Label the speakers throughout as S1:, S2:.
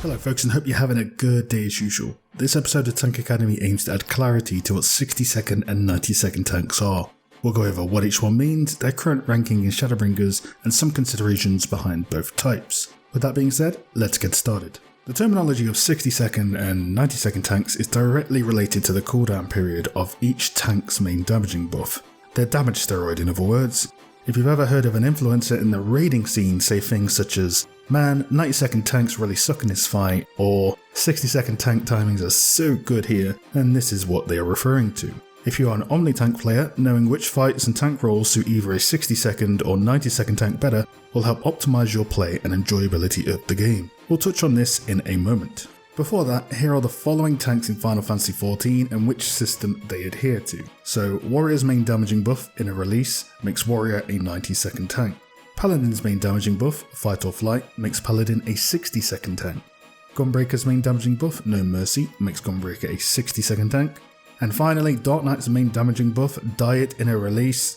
S1: Hello folks, and hope you're having a good day as usual. This episode of Tank Academy aims to add clarity to what 60 second and 90 second tanks are. We'll go over what each one means, their current ranking in Shadowbringers, and some considerations behind both types. With that being said, let's get started. The terminology of 60 second and 90 second tanks is directly related to the cooldown period of each tank's main damaging buff. Their damage steroid, in other words. If you've ever heard of an influencer in the raiding scene say things such as, "Man, 90 second tanks really suck in this fight," or 60 second tank timings are so good here, then this is what they are referring to. If you are an Omni tank player, knowing which fights and tank rolls suit either a 60 second or 90 second tank better will help optimize your play and enjoyability of the game. We'll touch on this in a moment. Before that, here are the following tanks in Final Fantasy XIV and which system they adhere to. So, Warrior's main damaging buff in a release makes Warrior a 90 second tank. Paladin's main damaging buff, Fight or Flight, makes Paladin a 60 second tank. Gunbreaker's main damaging buff, No Mercy, makes Gunbreaker a 60 second tank. And finally, Dark Knight's main damaging buff, Diet in a release,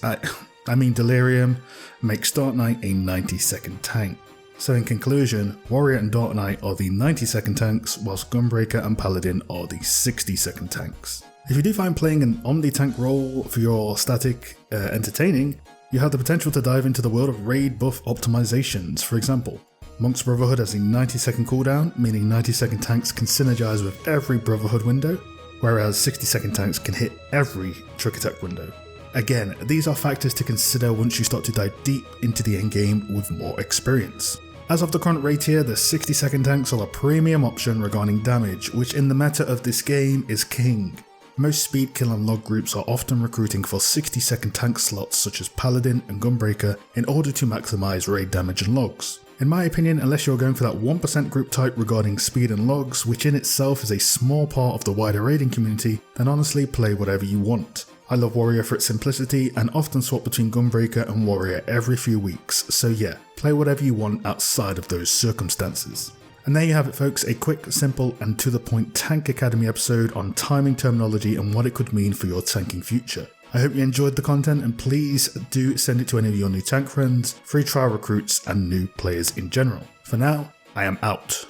S1: Delirium, makes Dark Knight a 90 second tank. So in conclusion, Warrior and Dark Knight are the 90 second tanks, whilst Gunbreaker and Paladin are the 60 second tanks. If you do find playing an Omni tank role for your static entertaining, you have the potential to dive into the world of raid buff optimizations. For example, Monk's Brotherhood has a 90 second cooldown, meaning 90 second tanks can synergize with every Brotherhood window, whereas 60 second tanks can hit every Trick Attack window. Again, these are factors to consider once you start to dive deep into the endgame with more experience. As of the current raid tier, the 60 second tanks are a premium option regarding damage, which in the meta of this game is king. Most speed kill and log groups are often recruiting for 60 second tank slots such as Paladin and Gunbreaker in order to maximize raid damage and logs. In my opinion, unless you're going for that 1% group type regarding speed and logs, which in itself is a small part of the wider raiding community, then honestly play whatever you want. I love Warrior for its simplicity and often swap between Gunbreaker and Warrior every few weeks, so yeah, play whatever you want outside of those circumstances. And there you have it folks, a quick, simple and to the point Tank Academy episode on timing terminology and what it could mean for your tanking future. I hope you enjoyed the content and please do send it to any of your new tank friends, free trial recruits and new players in general. For now, I am out.